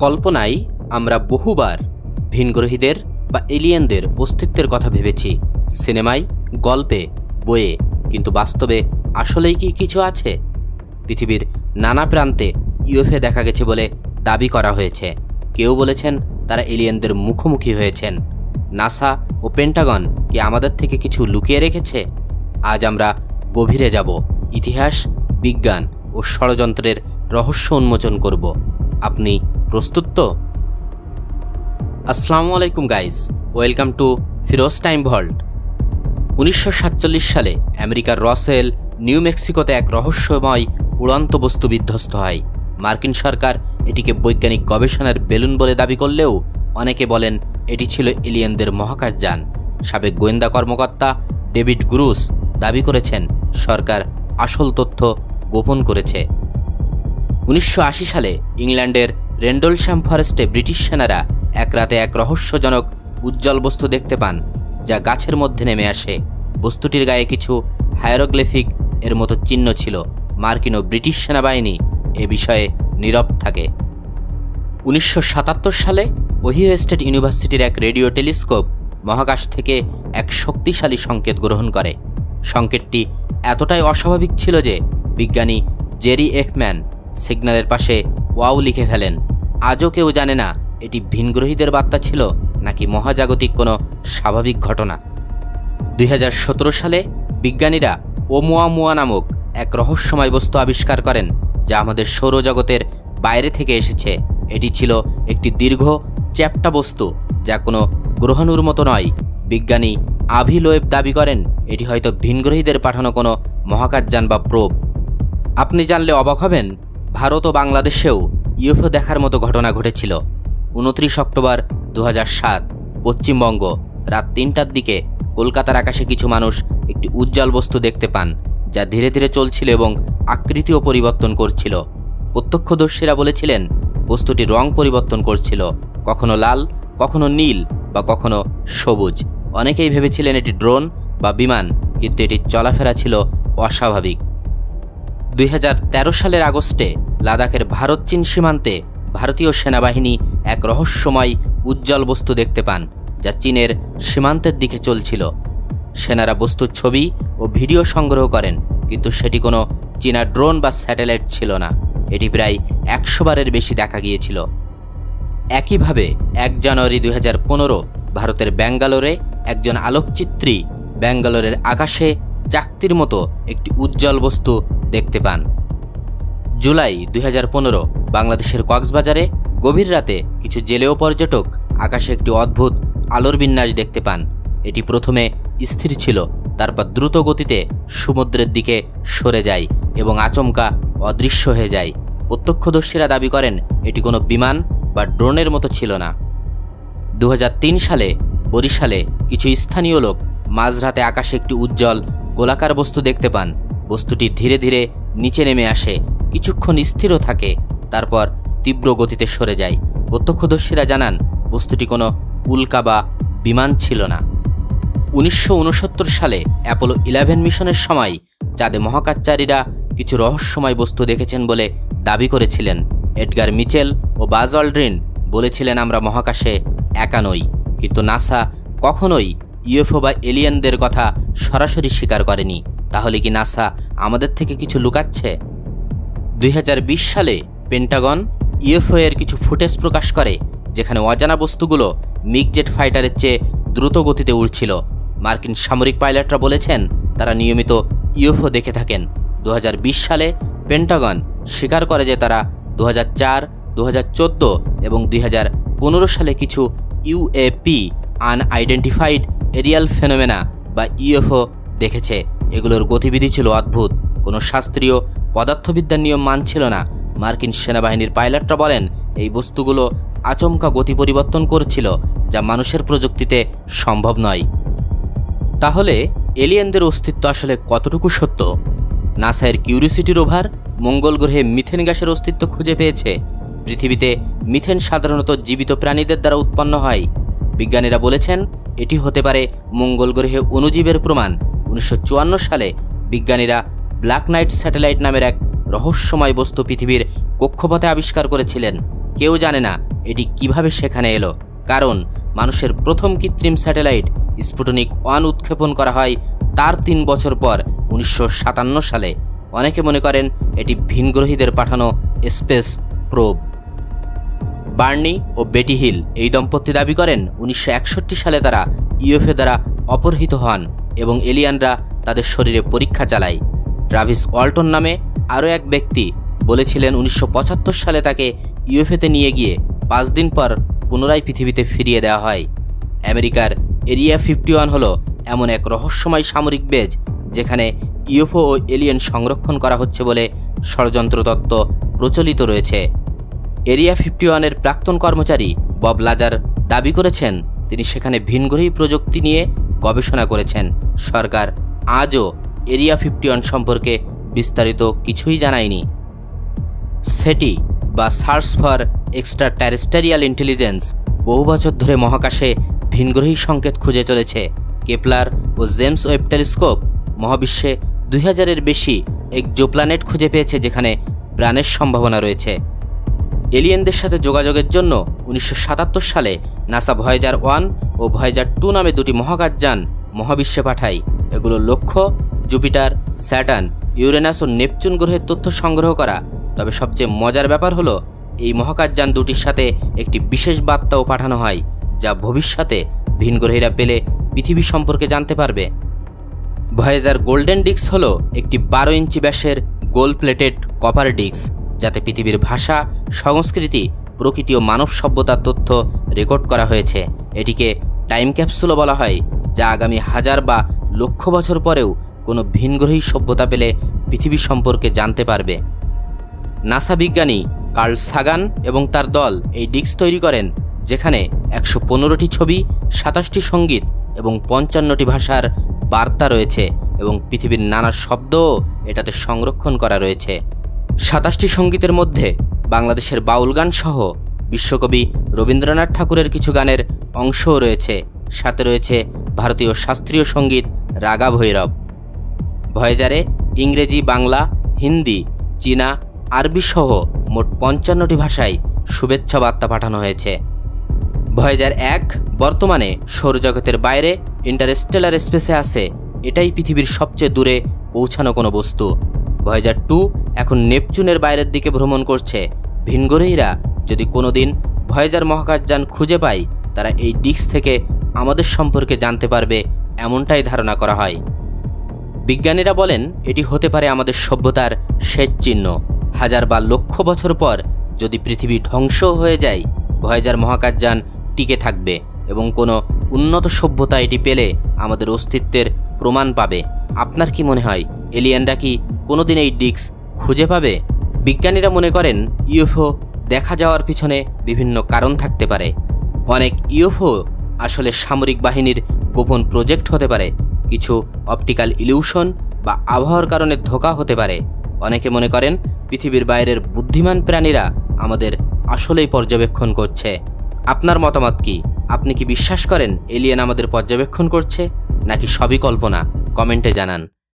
কল্পনায় আমরা বহুবার ভিনগ্রহীদের বা এলিয়েনদের অস্তিত্বের কথা ভেবেছি, সিনেমায়, গল্পে, বইয়ে। কিন্তু বাস্তবে আসলেই কি কিছু আছে? পৃথিবীর নানা প্রান্তে ইউএফও দেখা গেছে বলে দাবি করা হয়েছে। কেউ বলেছেন তারা এলিয়েনদের মুখোমুখি হয়েছেন। নাসা ও পেন্টাগন কি আমাদের থেকে কিছু লুকিয়ে রেখেছে? আজ আমরা গভীরে যাব, ইতিহাস, বিজ্ঞান ও ষড়যন্ত্রের রহস্য উন্মোচন করব। আপনি প্রস্তুত তো? আসসালামু আলাইকুম guys, welcome to Firoz time vault. 1947 সালে আমেরিকার রসেল, নিউ মেক্সিকোতে এক রহস্যময় উড়ন্ত বস্তু বিধ্বস্ত হয়। মার্কিন সরকার এটিকে বৈজ্ঞানিক গবেষণার বেলুন বলে দাবি করলেও অনেকে বলেন এটি ছিল এলিয়েনদের মহাকাশযান। সাবেক গোয়েন্দা কর্মকর্তা ডেভিড গ্রুস দাবি করেছেন সরকার আসল তথ্য গোপন করেছে। 1980 সালে ইংল্যান্ডের রেন্ডলশ্যাম ফরেস্টে ব্রিটিশ সেনারা এক রাতে এক রহস্যজনক উজ্জ্বল বস্তু দেখতে পান, যা গাছের মধ্যে নেমে আসে। বস্তুটির গায়ে কিছু হায়ারোগ্লিফিক এর মতো চিহ্ন ছিল। মার্কিন ও ব্রিটিশ সেনাবাহিনী এ বিষয়ে নীরব থাকে। 1977 সালে ওহিও স্টেট ইউনিভার্সিটির এক রেডিও টেলিস্কোপ মহাকাশ থেকে এক শক্তিশালী সংকেত গ্রহণ করে। সংকেতটি এতটাই অস্বাভাবিক ছিল যে বিজ্ঞানী জেরি এফম্যান সিগন্যালের পাশে ওয়াও লিখে ফেলেন। আজও কেউ জানে না এটি ভিনগ্রহীদের বার্তা ছিল নাকি মহাজাগতিক কোনো স্বাভাবিক ঘটনা। 2017 সালে বিজ্ঞানীরা ওমুয়ামুয়া নামক এক রহস্যময় বস্তু আবিষ্কার করেন, যা আমাদের সৌরজগতের বাইরে থেকে এসেছে। এটি ছিল একটি দীর্ঘ চ্যাপ্টা বস্তু, যা কোনো গ্রহাণুর মতো নয়। বিজ্ঞানী আভি লোয়েব দাবি করেন এটি হয়তো ভিনগ্রহীদের পাঠানো কোনো মহাকাশযান বা প্রোব। আপনি জানলে অবাক হবেন, ভারত ও বাংলাদেশেও ইউএফও দেখার মতো ঘটনা ঘটেছিল। 29 অক্টোবর 2007 পশ্চিমবঙ্গ রাত 3টার দিকে কলকাতার আকাশে কিছু মানুষ একটি উজ্জ্বল বস্তু দেখতে পান, যা ধীরে ধীরে চলছিল এবং আকৃতিও পরিবর্তন করছিল। প্রত্যক্ষদর্শীরা বলেছিলেন বস্তুটি রং পরিবর্তন করছিল, কখনো লাল, কখনো নীল বা কখনো সবুজ। অনেকেই ভেবেছিলেন এটি ড্রোন বা বিমান, কিন্তু এটির চলাফেরা ছিল অস্বাভাবিক। 2013 সালের আগস্টে লাদাখের ভারত চীন সীমান্তে ভারতীয় সেনাবাহিনী এক রহস্যময় উজ্জ্বল বস্তু দেখতে পান, যা চীনের সীমান্তের দিকে চলছিল। সেনারা বস্তুর ছবি ও ভিডিও সংগ্রহ করেন, কিন্তু সেটি কোনো চীনা ড্রোন বা স্যাটেলাইট ছিল না। এটি প্রায় 100 বারের বেশি দেখা গিয়েছিল। একইভাবে 1 জানুয়ারি 2015 ভারতের ব্যাঙ্গালোরে একজন আলোকচিত্রী ব্যাঙ্গালোরের আকাশে চাকতির মতো একটি উজ্জ্বল বস্তু দেখতে পান। জুলাই 2015 বাংলাদেশের কক্সবাজারে গভীর রাতে কিছু জেলে ও পর্যটক আকাশে একটি অদ্ভুত আলোর বিন্যাস দেখতে পান। এটি প্রথমে স্থির ছিল, তারপর দ্রুত গতিতে সমুদ্রের দিকে সরে যায় এবং আচমকা অদৃশ্য হয়ে যায়। প্রত্যক্ষদর্শীরা দাবি করেন এটি কোনো বিমান বা ড্রোনের মতো ছিল না। 2003 সালে বরিশালে কিছু স্থানীয় লোক মাঝরাতে আকাশে একটি উজ্জ্বল গোলাকার বস্তু দেখতে পান। বস্তুটি ধীরে ধীরে নিচে নেমে আসে, কিছুক্ষণ স্থিরও থাকে, তারপর তীব্র গতিতে সরে যায়। প্রত্যক্ষদর্শীরা জানান বস্তুটি কোনো উল্কা বা বিমান ছিল না। 1969 সালে অ্যাপোলো 11 মিশনের সময় চাঁদে মহাকাশচারীরা কিছু রহস্যময় বস্তু দেখেছেন বলে দাবি করেছিলেন। এডগার মিচেল ও বাজ অল্ড্রিন বলেছিলেন আমরা মহাকাশে একা নই। কিন্তু নাসা কখনোই ইউএফও বা এলিয়েনদের কথা সরাসরি স্বীকার করেনি। তাহলে কি নাসা আমাদের থেকে কিছু লুকাচ্ছে? 2020 সালে পেন্টাগন ইউএফও এর কিছু ফুটেজ প্রকাশ করে, যেখানে অজানা বস্তুগুলো মিগ জেট ফাইটারের চেয়ে দ্রুত গতিতে উড়ছিল। মার্কিন সামরিক পাইলটরা বলেছেন তারা নিয়মিত ইউএফও দেখে থাকেন। 2020 সালে পেন্টাগন স্বীকার করে যে তারা 2004, 2014 এবং 2015 সালে কিছু ইউএপি আনআইডেন্টিফাইড এরিয়াল ফেনোমেনা বা ইউএফও দেখেছে। এগুলোর গতিবিধি ছিল অদ্ভুত, কোনো শাস্ত্রীয় পদার্থবিদ্যার নিয়ম মানছিল না। মার্কিন সেনাবাহিনীর পাইলটরা বলেন এই বস্তুগুলো আচমকা গতি পরিবর্তন করছিল, যা মানুষের প্রযুক্তিতে সম্ভব নয়। তাহলে এলিয়েনদের অস্তিত্ব আসলে কতটুকু সত্য? নাসার কিউরিওসিটি রোভার মঙ্গল গ্রহে মিথেন গ্যাসের অস্তিত্ব খুঁজে পেয়েছে। পৃথিবীতে মিথেন সাধারণত জীবিত প্রাণীদের দ্বারা উৎপন্ন হয়। বিজ্ঞানীরা বলেছেন এটি হতে পারে মঙ্গল গ্রহে অণুজীবের প্রমাণ। 1954 সালে বিজ্ঞানীরা ব্ল্যাক নাইট স্যাটেলাইট নামের এক রহস্যময় বস্তু পৃথিবীর কক্ষপথে আবিষ্কার করেছিলেন। কেউ জানে না এটি কিভাবে সেখানে এলো, কারণ মানুষের প্রথম কৃত্রিম স্যাটেলাইট স্পুটনিক 1 উৎক্ষেপণ করা হয় তার 3 বছর পর 1957 সালে। অনেকে মনে করেন এটি ভিনগ্রহীদের পাঠানো স্পেস প্রোব। বার্নি ও বেটি হিল এই দম্পতি দাবি করেন 1961 সালে তারা ইউএফও দ্বারা অপহৃত হন এবং এলিয়ানরা তাদের শরীরে পরীক্ষা চালায়। ট্রাভিস ওয়াল্টন নামে আরও এক ব্যক্তি বলেছিলেন 1975 সালে তাকে ইউএফওতে নিয়ে গিয়ে 5 দিন পর পুনরায় পৃথিবীতে ফিরিয়ে দেওয়া হয়। আমেরিকার এরিয়া 51 হলো এমন এক রহস্যময় সামরিক বেজ যেখানে ইউএফও ও এলিয়েন সংরক্ষণ করা হচ্ছে বলে ষড়যন্ত্র তত্ত্ব প্রচলিত রয়েছে। এরিয়া 51-এর প্রাক্তন কর্মচারী বব লাজার দাবি করেছেন তিনি সেখানে ভিনগ্রহী প্রযুক্তি নিয়ে গবেষণা করেছেন। সরকার আজও এরিয়া 51 সম্পর্কে বিস্তারিত কিছুই জানায়নি। সেটি বা search for extra terrestrial intelligence বহু বছর ধরে মহাকাশে ভিনগ্রহী সংকেত খুঁজে চলেছে। কেপলার ও জেমস ওয়েব টেলিস্কোপ মহাবিশ্বে 2000-এর বেশি এক্সোপ্ল্যানেট খুঁজে পেয়েছে যেখানে প্রাণের সম্ভাবনা রয়েছে। এলিয়েনদের সাথে যোগাযোগের জন্য 1977 সালে নাসা ভয়েজার 1 ও ভয়েজার 2 নামে 2টি মহাকাশযান মহাবিশ্বে পাঠায়। এগুলোর লক্ষ্য জুপিটার, স্যাটার্ন, ইউরেনাস ও নেপচুন গ্রহের তথ্য সংগ্রহ করা। তবে সবচেয়ে মজার ব্যাপার হলো এই মহাকাশযান দুটির সাথে একটি বিশেষ বার্তাও পাঠানো হয় যা ভবিষ্যতে ভিনগ্রহীরা পেলে পৃথিবী সম্পর্কে জানতে পারবে। ভয়েজার গোল্ডেন ডিস্ক হলো একটি 12 ইঞ্চি ব্যাসের গোল্ড প্লেটেড কপার ডিস্ক যাতে পৃথিবীর ভাষা, সংস্কৃতি, প্রকৃতি ও মানব সভ্যতার তথ্য রেকর্ড করা হয়েছে। এটিকে টাইম ক্যাপসুলও বলা হয় যা আগামী 1000 বা লক্ষ বছর পরেও কোনো ভিনগ্রহী সভ্যতা পেলে পৃথিবী সম্পর্কে জানতে পারবে। নাসা বিজ্ঞানী কার্ল সাগান এবং তার দল এই ডিস্ক তৈরি করেন যেখানে 115টি ছবি, 27টি সঙ্গীত এবং 55টি ভাষার বার্তা রয়েছে এবং পৃথিবীর নানা শব্দও এটাতে সংরক্ষণ করা রয়েছে। 27টি সঙ্গীতের মধ্যে বাংলাদেশের বাউল গান সহ বিশ্বকবি রবীন্দ্রনাথ ঠাকুরের কিছু গানের অংশও রয়েছে। সাথে রয়েছে ভারতীয় শাস্ত্রীয় সঙ্গীত রাগা ভৈরব। ভয়েজারে ইংরেজি, বাংলা, হিন্দি, চীনা, আরবি সহ মোট 55টি ভাষায় শুভেচ্ছা বার্তা পাঠানো হয়েছে। ভয়েজার 1 বর্তমানে সৌরজগতের বাইরে ইন্টারস্টেলার স্পেসে আছে। এটাই পৃথিবীর সবচেয়ে দূরে পৌঁছানো কোনো বস্তু। ভয়েজার 2 এখন নেপচুনের বাইরের দিকে ভ্রমণ করছে। ভিনগ্রহীরা যদি কোনোদিন ভয়েজার মহাকাশযান খুঁজে পায় তারা এই ডিস্ক থেকে আমাদের সম্পর্কে জানতে পারবে এমনটাই ধারণা করা হয়। বিজ্ঞানীরা বলেন এটি হতে পারে আমাদের সভ্যতার শেষ চিহ্ন। 1000 বা লক্ষ বছর পর যদি পৃথিবী ধ্বংস হয়ে যায় ভয়েজার মহাকাশযান টিকে থাকবে এবং কোনো উন্নত সভ্যতা এটি পেলে আমাদের অস্তিত্বের প্রমাণ পাবে। আপনার কি মনে হয় এলিয়েনরা কি কোনোদিন এই ডিস্ক খুঁজে পাবে? বিজ্ঞানীরা মনে করেন ইউএফও দেখা যাওয়ার পিছনে বিভিন্ন কারণ থাকতে পারে। অনেক ইউএফও আসলে সামরিক বাহিনীর গোপন প্রজেক্ট হতে পারে, কিছু অপটিক্যাল ইলিউশন বা আবহাওয়ার কারণে ধোঁকা হতে পারে। অনেকে মনে করেন পৃথিবীর বাইরের বুদ্ধিমান প্রাণীরা আমাদের আসলেই পর্যবেক্ষণ করছে। আপনার মতামত কি? আপনি কি বিশ্বাস করেন এলিয়েন আমাদের পর্যবেক্ষণ করছে নাকি সবই কল্পনা? কমেন্টে জানান।